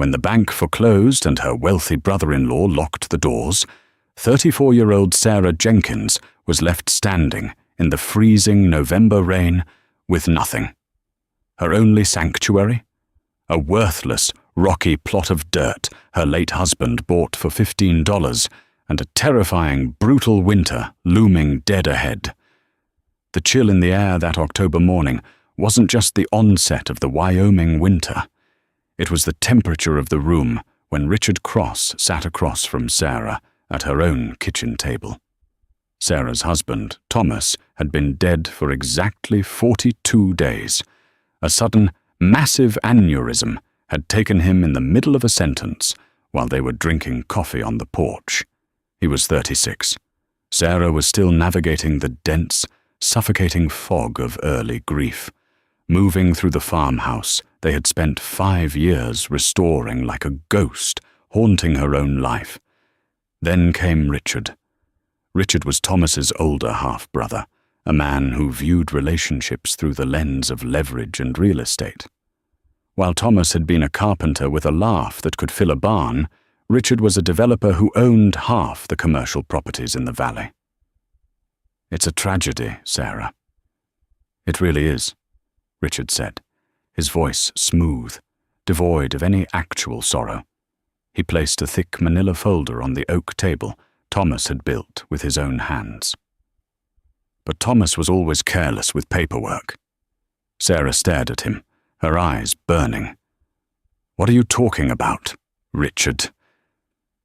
When the bank foreclosed and her wealthy brother-in-law locked the doors, 34-year-old Sarah Jenkins was left standing in the freezing November rain with nothing. Her only sanctuary? A worthless, rocky plot of dirt her late husband bought for $15, and a terrifying, brutal winter looming dead ahead. The chill in the air that October morning wasn't just the onset of the Wyoming winter. It was the temperature of the room when Richard Cross sat across from Sarah at her own kitchen table. Sarah's husband, Thomas, had been dead for exactly 42 days. A sudden, massive aneurysm had taken him in the middle of a sentence while they were drinking coffee on the porch. He was 36. Sarah was still navigating the dense, suffocating fog of early grief. Moving through the farmhouse they had spent 5 years restoring like a ghost, haunting her own life. Then came Richard. Richard was Thomas's older half-brother, a man who viewed relationships through the lens of leverage and real estate. While Thomas had been a carpenter with a laugh that could fill a barn, Richard was a developer who owned half the commercial properties in the valley. "It's a tragedy, Sarah." "It really is," Richard said, his voice smooth, devoid of any actual sorrow. He placed a thick manila folder on the oak table Thomas had built with his own hands. But Thomas was always careless with paperwork. Sarah stared at him, her eyes burning. "What are you talking about, Richard?"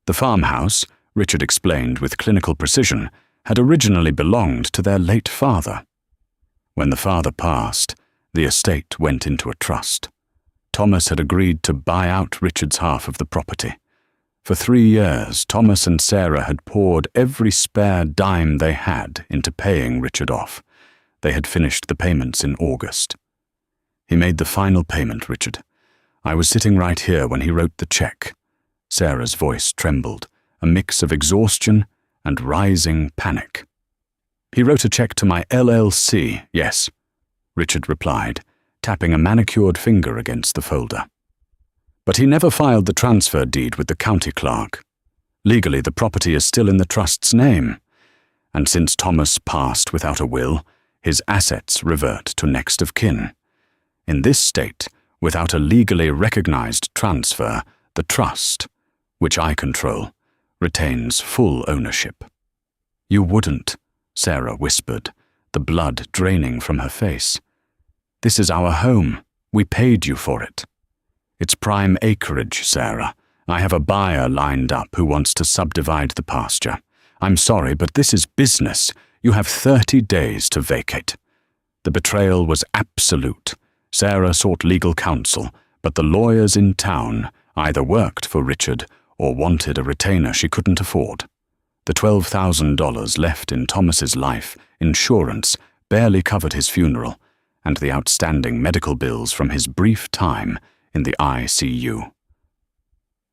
The farmhouse, Richard explained with clinical precision, had originally belonged to their late father. When the father passed, the estate went into a trust. Thomas had agreed to buy out Richard's half of the property. For 3 years, Thomas and Sarah had poured every spare dime they had into paying Richard off. They had finished the payments in August. "He made the final payment, Richard. I was sitting right here when he wrote the check." Sarah's voice trembled, a mix of exhaustion and rising panic. "He wrote a check to my LLC, yes," Richard replied, tapping a manicured finger against the folder. "But he never filed the transfer deed with the county clerk. Legally, the property is still in the trust's name, and since Thomas passed without a will, his assets revert to next of kin. In this state, without a legally recognized transfer, the trust, which I control, retains full ownership." "You wouldn't," Sarah whispered, the blood draining from her face. "This is our home. We paid you for it." "It's prime acreage, Sarah. I have a buyer lined up who wants to subdivide the pasture. I'm sorry, but this is business. You have 30 days to vacate." The betrayal was absolute. Sarah sought legal counsel, but the lawyers in town either worked for Richard or wanted a retainer she couldn't afford. The $12,000 left in Thomas's life, insurance, barely covered his funeral, and the outstanding medical bills from his brief time in the ICU.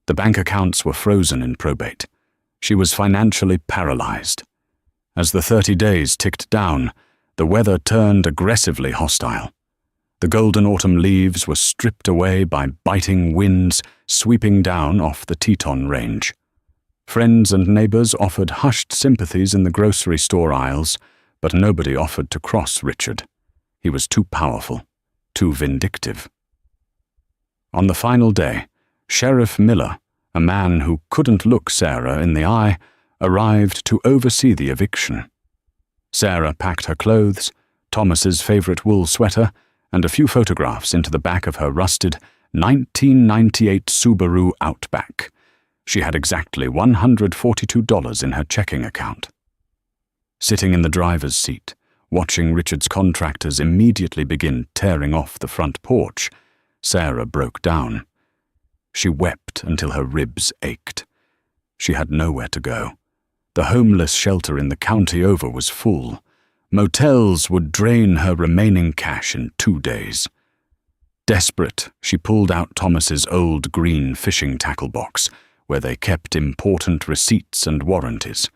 The bank accounts were frozen in probate. She was financially paralyzed. As the 30 days ticked down, the weather turned aggressively hostile. The golden autumn leaves were stripped away by biting winds sweeping down off the Teton Range. Friends and neighbors offered hushed sympathies in the grocery store aisles, but nobody offered to cross Richard. He was too powerful, too vindictive. On the final day, Sheriff Miller, a man who couldn't look Sarah in the eye, arrived to oversee the eviction. Sarah packed her clothes, Thomas's favorite wool sweater, and a few photographs into the back of her rusted 1998 Subaru Outback. She had exactly $142 in her checking account. Sitting in the driver's seat, watching Richard's contractors immediately begin tearing off the front porch, Sarah broke down. She wept until her ribs ached. She had nowhere to go. The homeless shelter in the county over was full. Motels would drain her remaining cash in 2 days. Desperate, she pulled out Thomas's old green fishing tackle box, where they kept important receipts and warranties.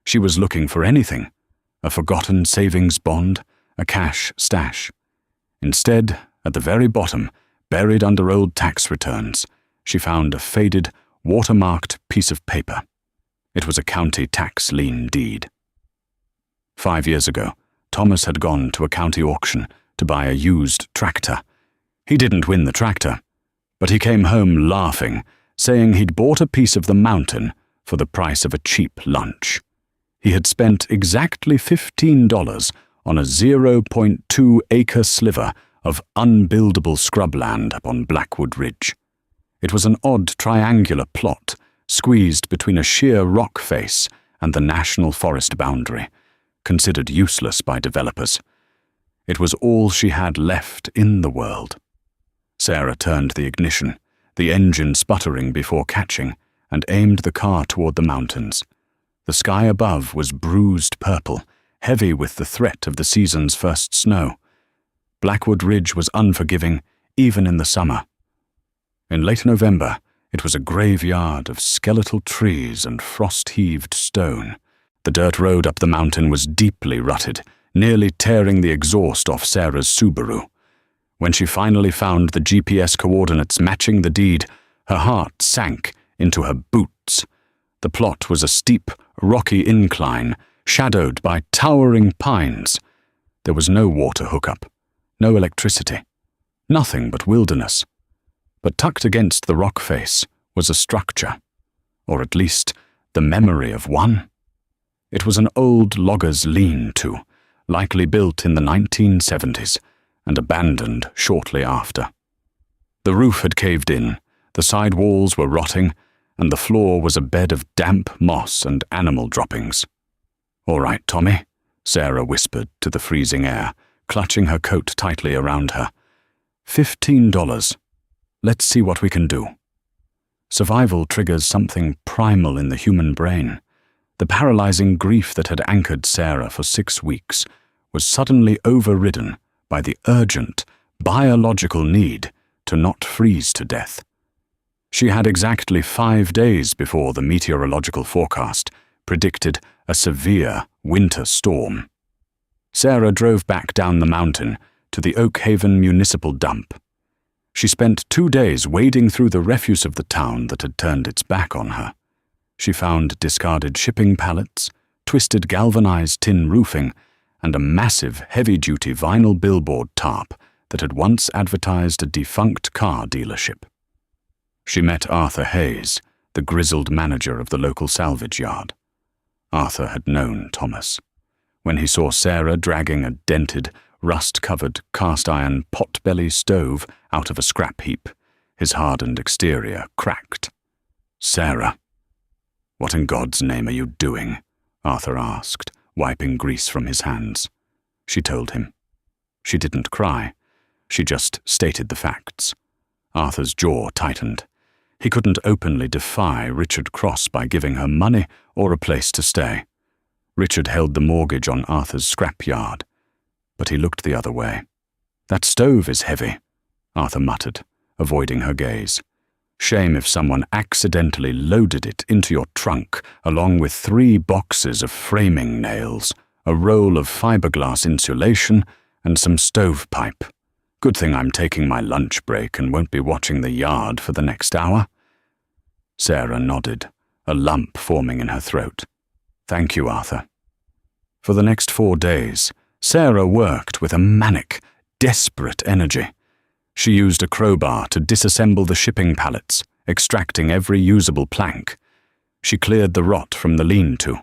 She was looking for anything, a forgotten savings bond, a cash stash. Instead, at the very bottom, buried under old tax returns, she found a faded, watermarked piece of paper. It was a county tax lien deed. 5 years ago, Thomas had gone to a county auction to buy a used tractor. He didn't win the tractor, but he came home laughing, saying he'd bought a piece of the mountain for the price of a cheap lunch. He had spent exactly $15 on a 0.2-acre sliver of unbuildable scrubland up on Blackwood Ridge. It was an odd triangular plot, squeezed between a sheer rock face and the national forest boundary, considered useless by developers. It was all she had left in the world. Sarah turned the ignition, the engine sputtering before catching, and aimed the car toward the mountains. The sky above was bruised purple, heavy with the threat of the season's first snow. Blackwood Ridge was unforgiving, even in the summer. In late November, it was a graveyard of skeletal trees and frost-heaved stone. The dirt road up the mountain was deeply rutted, nearly tearing the exhaust off Sarah's Subaru. When she finally found the GPS coordinates matching the deed, her heart sank into her boots. The plot was a steep, rocky incline, shadowed by towering pines. There was no water hookup, no electricity, nothing but wilderness. But tucked against the rock face was a structure, or at least the memory of one. It was an old logger's lean-to, likely built in the 1970s and abandoned shortly after. The roof had caved in, the side walls were rotting, and the floor was a bed of damp moss and animal droppings. "All right, Tommy," Sarah whispered to the freezing air, clutching her coat tightly around her. $15. Let's see what we can do." Survival triggers something primal in the human brain. The paralyzing grief that had anchored Sarah for 6 weeks was suddenly overridden by the urgent, biological need to not freeze to death. She had exactly 5 days before the meteorological forecast predicted a severe winter storm. Sarah drove back down the mountain to the Oak Haven Municipal Dump. She spent 2 days wading through the refuse of the town that had turned its back on her. She found discarded shipping pallets, twisted galvanized tin roofing, and a massive, heavy-duty vinyl billboard tarp that had once advertised a defunct car dealership. She met Arthur Hayes, the grizzled manager of the local salvage yard. Arthur had known Thomas. When he saw Sarah dragging a dented, rust-covered cast-iron pot-belly stove out of a scrap heap, his hardened exterior cracked. "Sarah, what in God's name are you doing?" Arthur asked, wiping grease from his hands. She told him. She didn't cry. She just stated the facts. Arthur's jaw tightened. He couldn't openly defy Richard Cross by giving her money or a place to stay. Richard held the mortgage on Arthur's scrapyard, but he looked the other way. "That stove is heavy," Arthur muttered, avoiding her gaze. "Shame if someone accidentally loaded it into your trunk along with 3 boxes of framing nails, a roll of fiberglass insulation, and some stovepipe. Good thing I'm taking my lunch break and won't be watching the yard for the next hour." Sarah nodded, a lump forming in her throat. "Thank you, Arthur." For the next 4 days, Sarah worked with a manic, desperate energy. She used a crowbar to disassemble the shipping pallets, extracting every usable plank. She cleared the rot from the lean-to.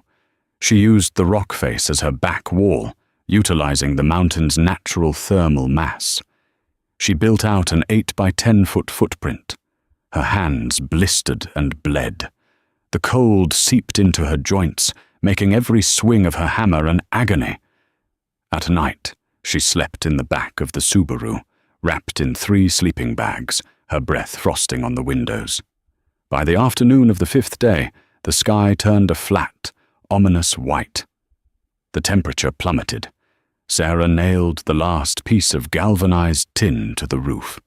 She used the rock face as her back wall, utilizing the mountain's natural thermal mass. She built out an 8 by 10-foot footprint. Her hands blistered and bled. The cold seeped into her joints, making every swing of her hammer an agony. At night, she slept in the back of the Subaru, wrapped in 3 sleeping bags, her breath frosting on the windows. By the afternoon of the 5th day, the sky turned a flat, ominous white. The temperature plummeted. Sarah nailed the last piece of galvanized tin to the roof.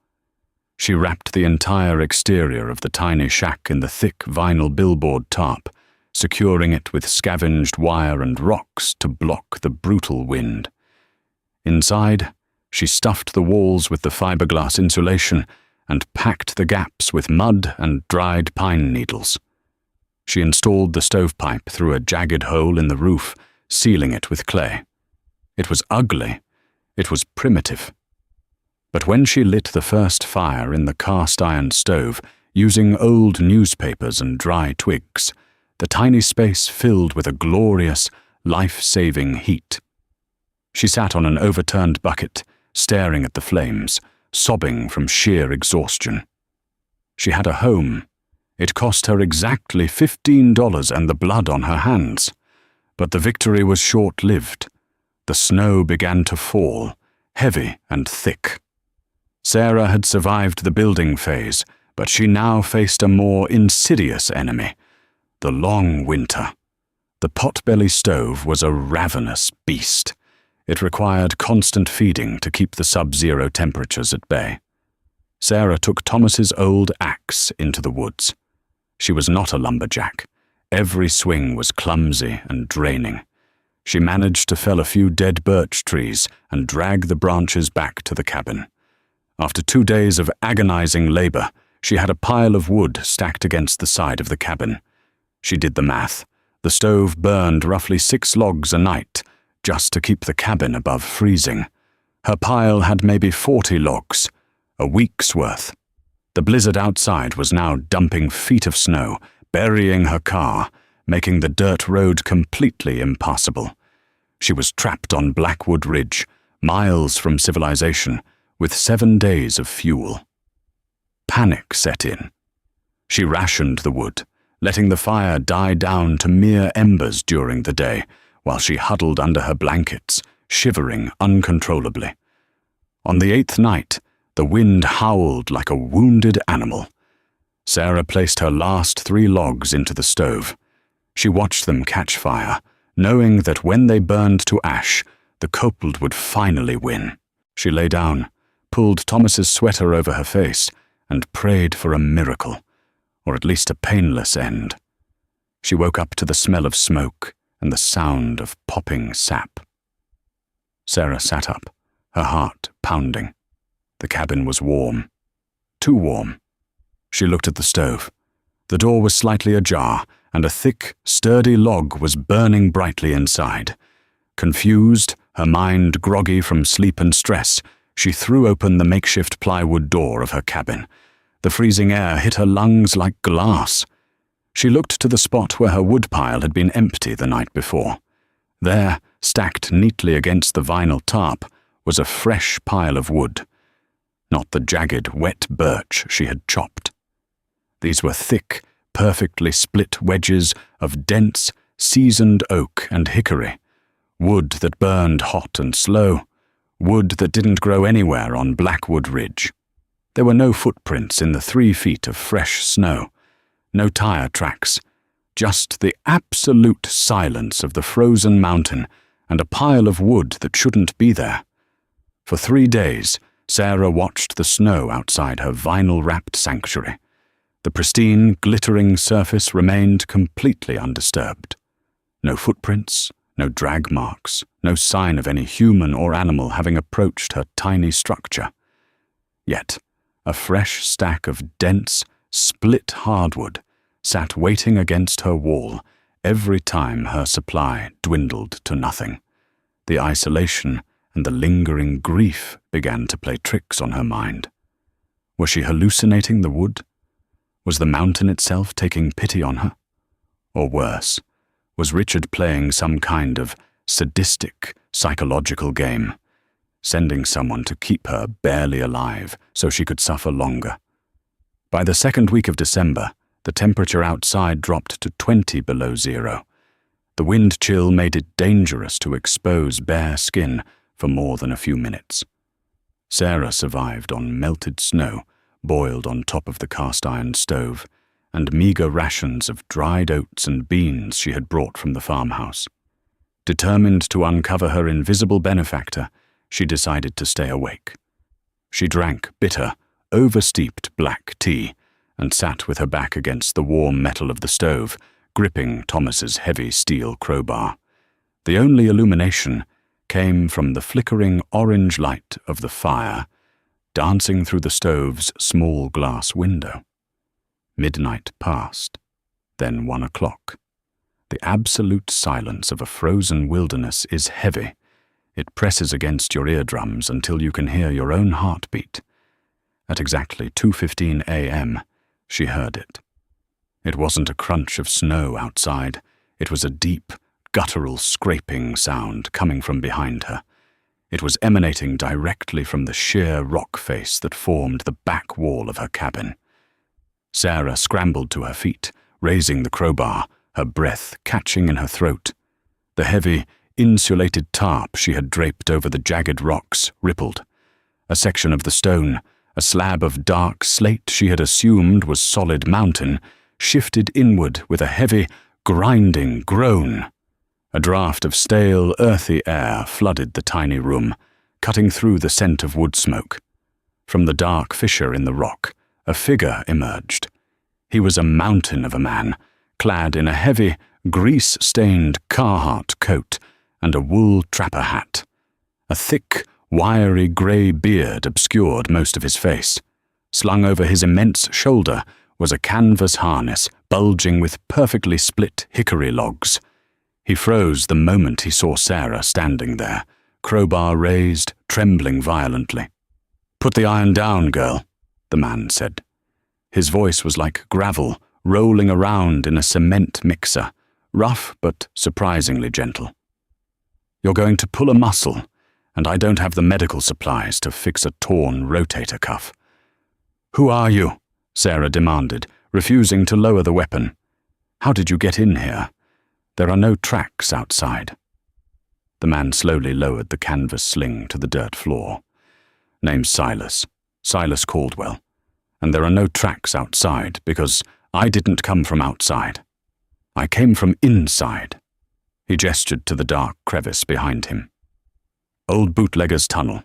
She wrapped the entire exterior of the tiny shack in the thick vinyl billboard tarp, securing it with scavenged wire and rocks to block the brutal wind. Inside, she stuffed the walls with the fiberglass insulation and packed the gaps with mud and dried pine needles. She installed the stovepipe through a jagged hole in the roof, sealing it with clay. It was ugly. It was primitive. But when she lit the first fire in the cast-iron stove, using old newspapers and dry twigs, the tiny space filled with a glorious, life-saving heat. She sat on an overturned bucket, staring at the flames, sobbing from sheer exhaustion. She had a home. It cost her exactly $15 and the blood on her hands. But the victory was short-lived. The snow began to fall, heavy and thick. Sarah had survived the building phase, but she now faced a more insidious enemy, the long winter. The potbelly stove was a ravenous beast. It required constant feeding to keep the sub-zero temperatures at bay. Sarah took Thomas's old axe into the woods. She was not a lumberjack. Every swing was clumsy and draining. She managed to fell a few dead birch trees and drag the branches back to the cabin. After 2 days of agonizing labor, she had a pile of wood stacked against the side of the cabin. She did the math. The stove burned roughly 6 logs a night, just to keep the cabin above freezing. Her pile had maybe 40 logs, a week's worth. The blizzard outside was now dumping feet of snow, burying her car, making the dirt road completely impassable. She was trapped on Blackwood Ridge, miles from civilization, with 7 days of fuel. Panic set in. She rationed the wood, letting the fire die down to mere embers during the day, while she huddled under her blankets, shivering uncontrollably. On the 8th night, the wind howled like a wounded animal. Sarah placed her last 3 logs into the stove. She watched them catch fire, knowing that when they burned to ash, the cold would finally win. She lay down, pulled Thomas's sweater over her face, and prayed for a miracle, or at least a painless end. She woke up to the smell of smoke and the sound of popping sap. Sarah sat up, her heart pounding. The cabin was warm. Too warm. She looked at the stove. The door was slightly ajar, and a thick, sturdy log was burning brightly inside. Confused, her mind groggy from sleep and stress, she threw open the makeshift plywood door of her cabin. The freezing air hit her lungs like glass. She looked to the spot where her woodpile had been empty the night before. There, stacked neatly against the vinyl tarp, was a fresh pile of wood. Not the jagged, wet birch she had chopped. These were thick, perfectly split wedges of dense, seasoned oak and hickory, wood that burned hot and slow, wood that didn't grow anywhere on Blackwood Ridge. There were no footprints in the 3 feet of fresh snow, no tire tracks, just the absolute silence of the frozen mountain and a pile of wood that shouldn't be there. For 3 days, Sarah watched the snow outside her vinyl-wrapped sanctuary. The pristine, glittering surface remained completely undisturbed. No footprints, no drag marks, no sign of any human or animal having approached her tiny structure. Yet, a fresh stack of dense, split hardwood sat waiting against her wall every time her supply dwindled to nothing. The isolation and the lingering grief began to play tricks on her mind. Was she hallucinating the wood? Was the mountain itself taking pity on her? Or worse, was Richard playing some kind of sadistic, psychological game, sending someone to keep her barely alive so she could suffer longer? By the 2nd week of December, the temperature outside dropped to 20 below zero. The wind chill made it dangerous to expose bare skin for more than a few minutes. Sarah survived on melted snow, boiled on top of the cast-iron stove, and meager rations of dried oats and beans she had brought from the farmhouse. Determined to uncover her invisible benefactor, she decided to stay awake. She drank bitter, over-steeped black tea and sat with her back against the warm metal of the stove, gripping Thomas's heavy steel crowbar. The only illumination came from the flickering orange light of the fire, dancing through the stove's small glass window. Midnight passed, then 1 o'clock. The absolute silence of a frozen wilderness is heavy. It presses against your eardrums until you can hear your own heartbeat. At exactly 2:15 a.m., she heard it. It wasn't a crunch of snow outside. It was a deep, guttural scraping sound coming from behind her. It was emanating directly from the sheer rock face that formed the back wall of her cabin. Sarah scrambled to her feet, raising the crowbar, her breath catching in her throat. The heavy, insulated tarp she had draped over the jagged rocks rippled. A section of the stone, a slab of dark slate she had assumed was solid mountain, shifted inward with a heavy, grinding groan. A draught of stale, earthy air flooded the tiny room, cutting through the scent of wood smoke. From the dark fissure in the rock, a figure emerged. He was a mountain of a man, clad in a heavy, grease-stained Carhartt coat and a wool trapper hat. A thick, wiry grey beard obscured most of his face. Slung over his immense shoulder was a canvas harness bulging with perfectly split hickory logs. He froze the moment he saw Sarah standing there, crowbar raised, trembling violently. "Put the iron down, girl," the man said. His voice was like gravel rolling around in a cement mixer, rough but surprisingly gentle. "You're going to pull a muscle, and I don't have the medical supplies to fix a torn rotator cuff." "Who are you?" Sarah demanded, refusing to lower the weapon. "How did you get in here? There are no tracks outside." The man slowly lowered the canvas sling to the dirt floor. "Name's Silas Caldwell, and there are no tracks outside because I didn't come from outside. I came from inside." He gestured to the dark crevice behind him. "Old Bootlegger's Tunnel,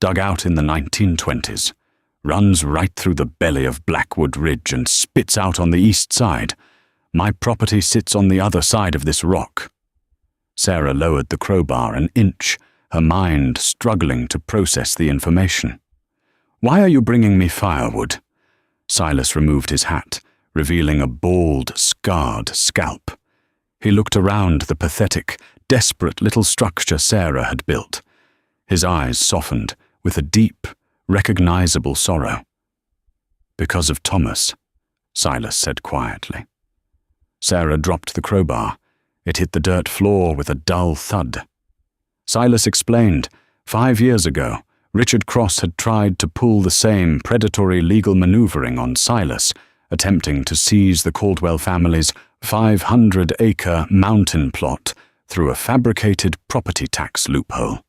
dug out in the 1920s, runs right through the belly of Blackwood Ridge and spits out on the east side. My property sits on the other side of this rock." Sarah lowered the crowbar an inch, her mind struggling to process the information. "Why are you bringing me firewood?" Silas removed his hat, revealing a bald, scarred scalp. He looked around the pathetic, desperate little structure Sarah had built. His eyes softened with a deep, recognizable sorrow. "Because of Thomas," Silas said quietly. Sarah dropped the crowbar. It hit the dirt floor with a dull thud. Silas explained, 5 years ago, Richard Cross had tried to pull the same predatory legal maneuvering on Silas, attempting to seize the Caldwell family's 500-acre mountain plot through a fabricated property tax loophole.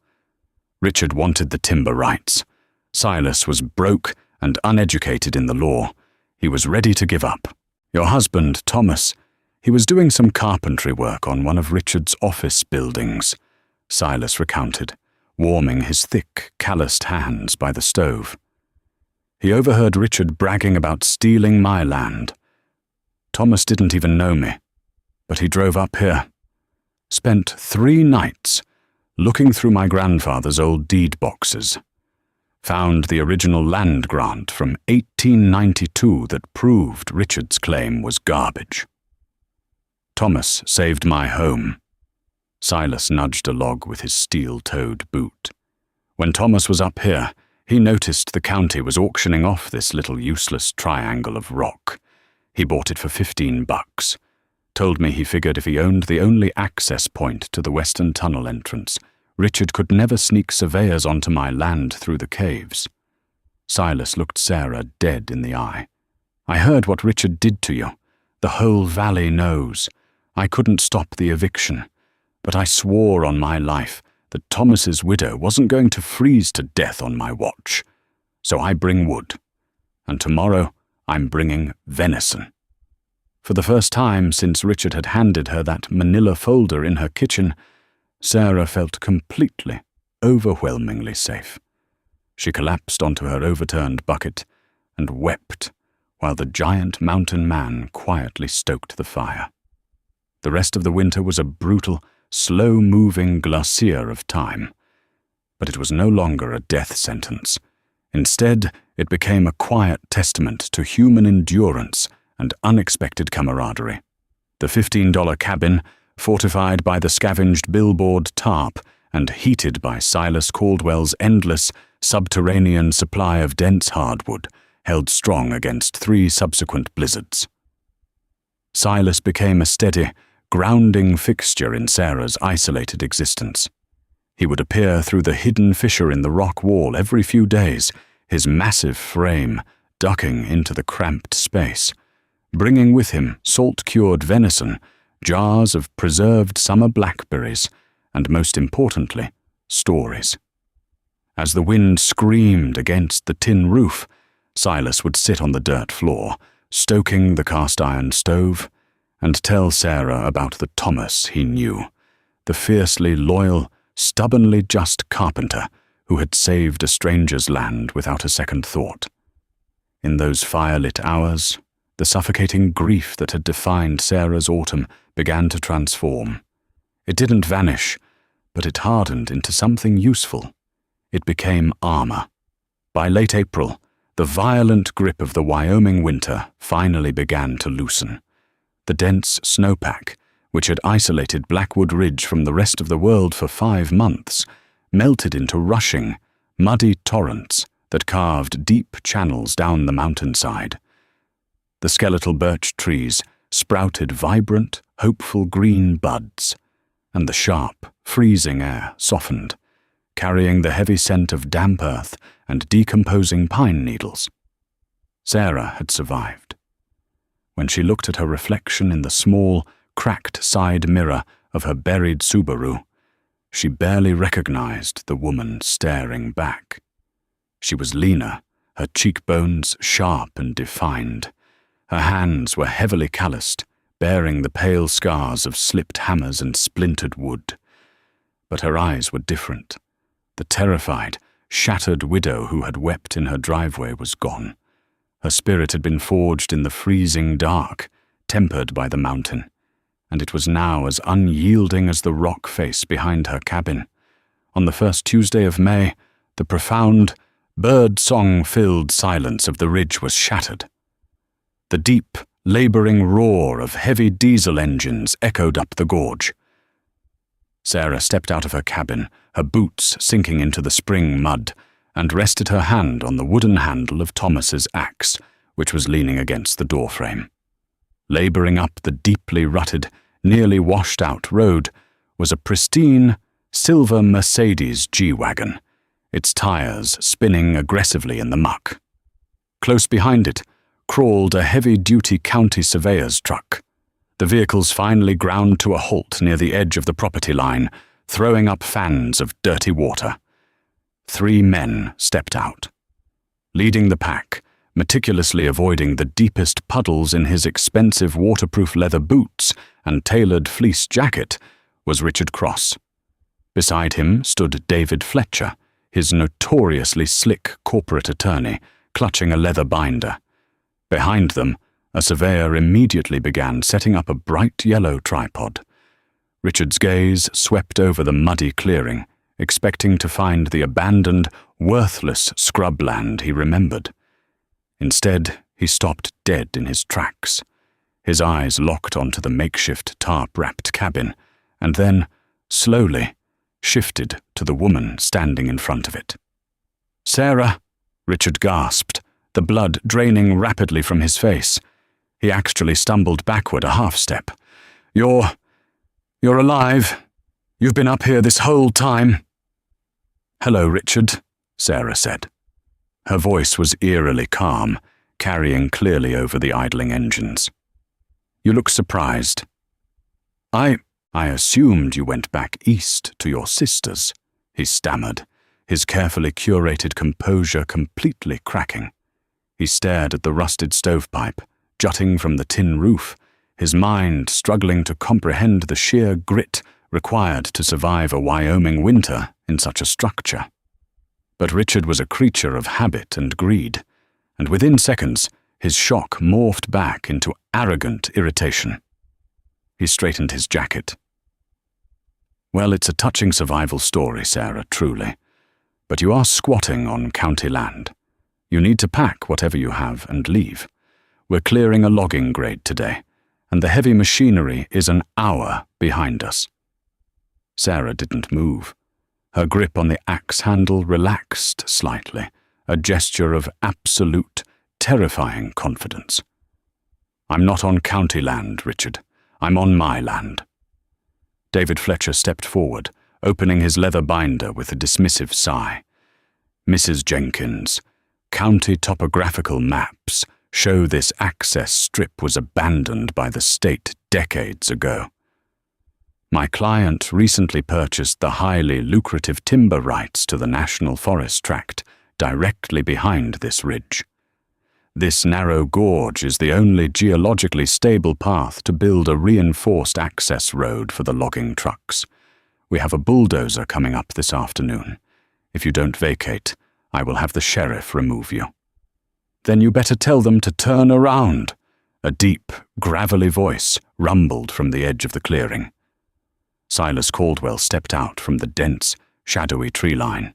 Richard wanted the timber rights. Silas was broke and uneducated in the law. He was ready to give up. "Your husband, Thomas, he was doing some carpentry work on one of Richard's office buildings," Silas recounted, warming his thick, calloused hands by the stove. "He overheard Richard bragging about stealing my land. Thomas didn't even know me, but he drove up here. Spent 3 nights looking through my grandfather's old deed boxes. Found the original land grant from 1892 that proved Richard's claim was garbage. Thomas saved my home." Silas nudged a log with his steel-toed boot. "When Thomas was up here, he noticed the county was auctioning off this little useless triangle of rock. He bought it for $15. Told me he figured if he owned the only access point to the western tunnel entrance, Richard could never sneak surveyors onto my land through the caves." Silas looked Sarah dead in the eye. "I heard what Richard did to you. The whole valley knows. I couldn't stop the eviction, but I swore on my life that Thomas's widow wasn't going to freeze to death on my watch. So I bring wood, and tomorrow I'm bringing venison." For the first time since Richard had handed her that manila folder in her kitchen, Sarah felt completely, overwhelmingly safe. She collapsed onto her overturned bucket and wept while the giant mountain man quietly stoked the fire. The rest of the winter was a brutal, slow-moving glacier of time, but it was no longer a death sentence. Instead, it became a quiet testament to human endurance and unexpected camaraderie. The $15 cabin, fortified by the scavenged billboard tarp and heated by Silas Caldwell's endless, subterranean supply of dense hardwood, held strong against 3 subsequent blizzards. Silas became a steady, grounding fixture in Sarah's isolated existence. He would appear through the hidden fissure in the rock wall every few days, his massive frame ducking into the cramped space, bringing with him salt-cured venison, jars of preserved summer blackberries, and most importantly, stories. As the wind screamed against the tin roof, Silas would sit on the dirt floor, stoking the cast-iron stove, and tell Sarah about the Thomas he knew, the fiercely loyal, stubbornly just carpenter who had saved a stranger's land without a second thought. In those firelit hours, the suffocating grief that had defined Sarah's autumn began to transform. It didn't vanish, but it hardened into something useful. It became armor. By late April, the violent grip of the Wyoming winter finally began to loosen. The dense snowpack, which had isolated Blackwood Ridge from the rest of the world for 5 months, melted into rushing, muddy torrents that carved deep channels down the mountainside. The skeletal birch trees sprouted vibrant, hopeful green buds, and the sharp, freezing air softened, carrying the heavy scent of damp earth and decomposing pine needles. Sarah had survived. When she looked at her reflection in the small, cracked side mirror of her buried Subaru, she barely recognized the woman staring back. She was leaner, her cheekbones sharp and defined. Her hands were heavily calloused, bearing the pale scars of slipped hammers and splintered wood. But her eyes were different. The terrified, shattered widow who had wept in her driveway was gone. Her spirit had been forged in the freezing dark, tempered by the mountain, and it was now as unyielding as the rock face behind her cabin. On the first Tuesday of May, the profound, bird-song-filled silence of the ridge was shattered. The deep, laboring roar of heavy diesel engines echoed up the gorge. Sarah stepped out of her cabin, her boots sinking into the spring mud, and rested her hand on the wooden handle of Thomas's axe, which was leaning against the doorframe. Laboring up the deeply rutted, nearly washed-out road was a pristine, silver Mercedes G-Wagon, its tires spinning aggressively in the muck. Close behind it crawled a heavy-duty county surveyor's truck. The vehicles finally ground to a halt near the edge of the property line, throwing up fans of dirty water. 3 men stepped out. Leading the pack, meticulously avoiding the deepest puddles in his expensive waterproof leather boots and tailored fleece jacket, was Richard Cross. Beside him stood David Fletcher, his notoriously slick corporate attorney, clutching a leather binder. Behind them, a surveyor immediately began setting up a bright yellow tripod. Richard's gaze swept over the muddy clearing, expecting to find the abandoned, worthless scrubland he remembered. Instead, he stopped dead in his tracks. His eyes locked onto the makeshift tarp-wrapped cabin, and then, slowly, shifted to the woman standing in front of it. "Sarah," Richard gasped, the blood draining rapidly from his face. He actually stumbled backward a half-step. You're alive. You've been up here this whole time." "Hello, Richard," Sarah said. Her voice was eerily calm, carrying clearly over the idling engines. "You look surprised." I assumed you went back east to your sisters," he stammered, his carefully curated composure completely cracking. He stared at the rusted stovepipe, jutting from the tin roof, his mind struggling to comprehend the sheer grit required to survive a Wyoming winter in such a structure. But Richard was a creature of habit and greed, and within seconds his shock morphed back into arrogant irritation. He straightened his jacket. "Well, it's a touching survival story, Sarah, truly. But you are squatting on county land. You need to pack whatever you have and leave. We're clearing a logging grade today, and the heavy machinery is an hour behind us." Sarah didn't move. Her grip on the axe handle relaxed slightly, a gesture of absolute, terrifying confidence. "I'm not on county land, Richard. I'm on my land." David Fletcher stepped forward, opening his leather binder with a dismissive sigh. "Mrs. Jenkins, county topographical maps show this access strip was abandoned by the state decades ago. My client recently purchased the highly lucrative timber rights to the National Forest Tract directly behind this ridge. This narrow gorge is the only geologically stable path to build a reinforced access road for the logging trucks. We have a bulldozer coming up this afternoon. If you don't vacate, I will have the sheriff remove you." "Then you better tell them to turn around," a deep, gravelly voice rumbled from the edge of the clearing. Silas Caldwell stepped out from the dense, shadowy tree line.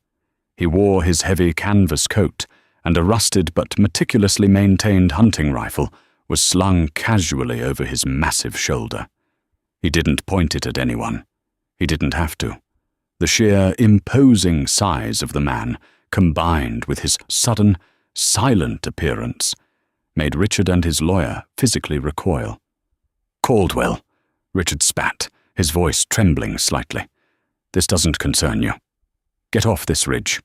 He wore his heavy canvas coat, and a rusted but meticulously maintained hunting rifle was slung casually over his massive shoulder. He didn't point it at anyone. He didn't have to. The sheer, imposing size of the man, combined with his sudden, silent appearance, made Richard and his lawyer physically recoil. "Caldwell," Richard spat, his voice trembling slightly. "This doesn't concern you. Get off this ridge."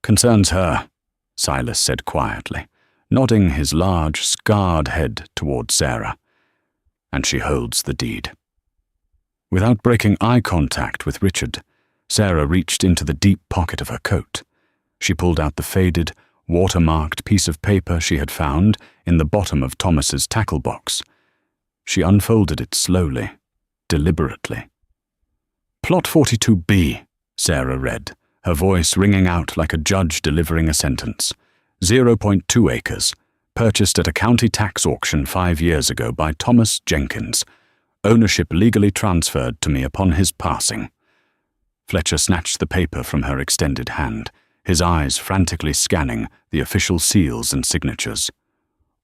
"Concerns her," Silas said quietly, nodding his large, scarred head toward Sarah. "And she holds the deed." Without breaking eye contact with Richard, Sarah reached into the deep pocket of her coat. She pulled out the faded, watermarked piece of paper she had found in the bottom of Thomas's tackle box. She unfolded it slowly, deliberately. "Plot 42B, Sarah read, her voice ringing out like a judge delivering a sentence. 0.2 acres, purchased at a county tax auction 5 years ago by Thomas Jenkins. Ownership legally transferred to me upon his passing." Fletcher snatched the paper from her extended hand, his eyes frantically scanning the official seals and signatures.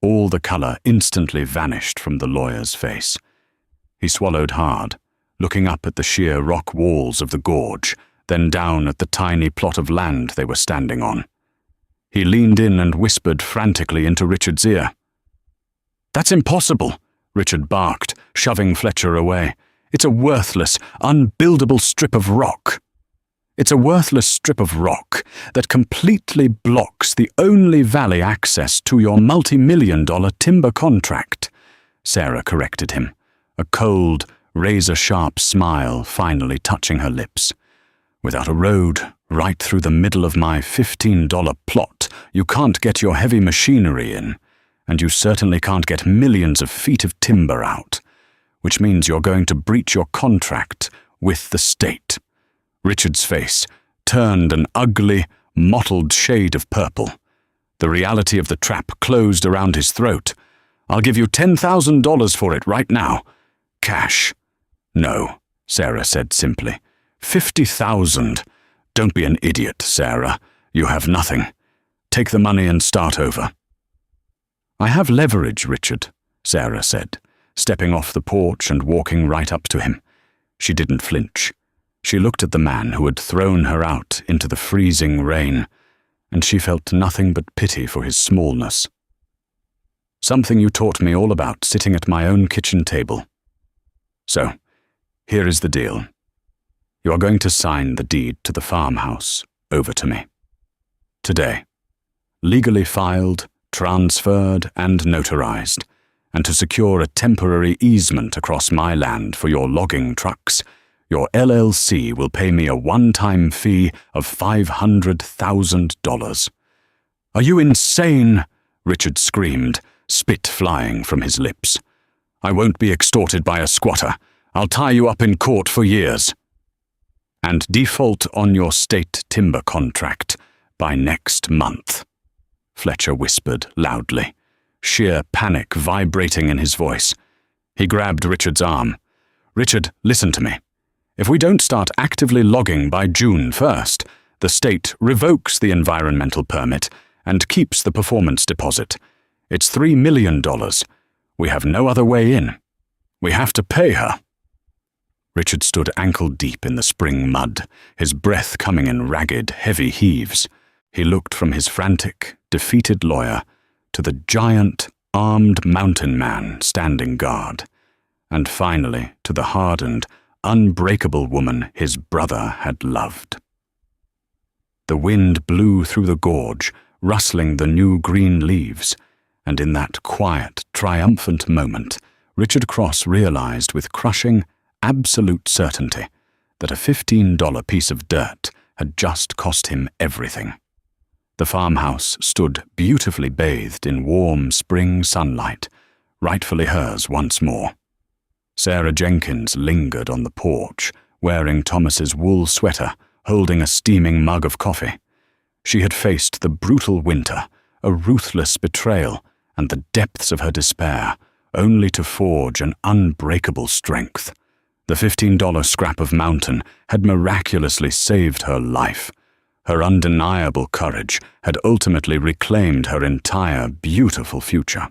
All the color instantly vanished from the lawyer's face. He swallowed hard, looking up at the sheer rock walls of the gorge, then down at the tiny plot of land they were standing on. He leaned in and whispered frantically into Richard's ear. "That's impossible," Richard barked, shoving Fletcher away. "It's a worthless, unbuildable strip of rock." "It's a worthless strip of rock that completely blocks the only valley access to your multi-million-dollar timber contract," Sarah corrected him, a cold, razor-sharp smile finally touching her lips. "Without a road right through the middle of my $15 plot, you can't get your heavy machinery in, and you certainly can't get millions of feet of timber out, which means you're going to breach your contract with the state." Richard's face turned an ugly, mottled shade of purple. The reality of the trap closed around his throat. "I'll give you $10,000 for it right now. Cash." "No," Sarah said simply. $50,000. Don't be an idiot, Sarah. You have nothing. Take the money and start over." "I have leverage, Richard," Sarah said, stepping off the porch and walking right up to him. She didn't flinch. She looked at the man who had thrown her out into the freezing rain, and she felt nothing but pity for his smallness. "Something you taught me all about sitting at my own kitchen table. So, here is the deal. You are going to sign the deed to the farmhouse over to me. Today. Legally filed, transferred, and notarized, and to secure a temporary easement across my land for your logging trucks, your LLC will pay me a one-time fee of $500,000. "Are you insane?" Richard screamed, spit flying from his lips. "I won't be extorted by a squatter. I'll tie you up in court for years. And default on your state timber contract by next month," Fletcher whispered loudly, sheer panic vibrating in his voice. He grabbed Richard's arm. "Richard, listen to me. If we don't start actively logging by June 1st, the state revokes the environmental permit and keeps the performance deposit. It's $3 million. We have no other way in. We have to pay her." Richard stood ankle-deep in the spring mud, his breath coming in ragged, heavy heaves. He looked from his frantic, defeated lawyer to the giant, armed mountain man standing guard, and finally to the hardened, unbreakable woman his brother had loved. The wind blew through the gorge, rustling the new green leaves, and in that quiet, triumphant moment, Richard Cross realized with crushing, absolute certainty that a $15 piece of dirt had just cost him everything. The farmhouse stood beautifully bathed in warm spring sunlight, rightfully hers once more. Sarah Jenkins lingered on the porch, wearing Thomas's wool sweater, holding a steaming mug of coffee. She had faced the brutal winter, a ruthless betrayal, and the depths of her despair, only to forge an unbreakable strength. The $15 scrap of mountain had miraculously saved her life. Her undeniable courage had ultimately reclaimed her entire beautiful future.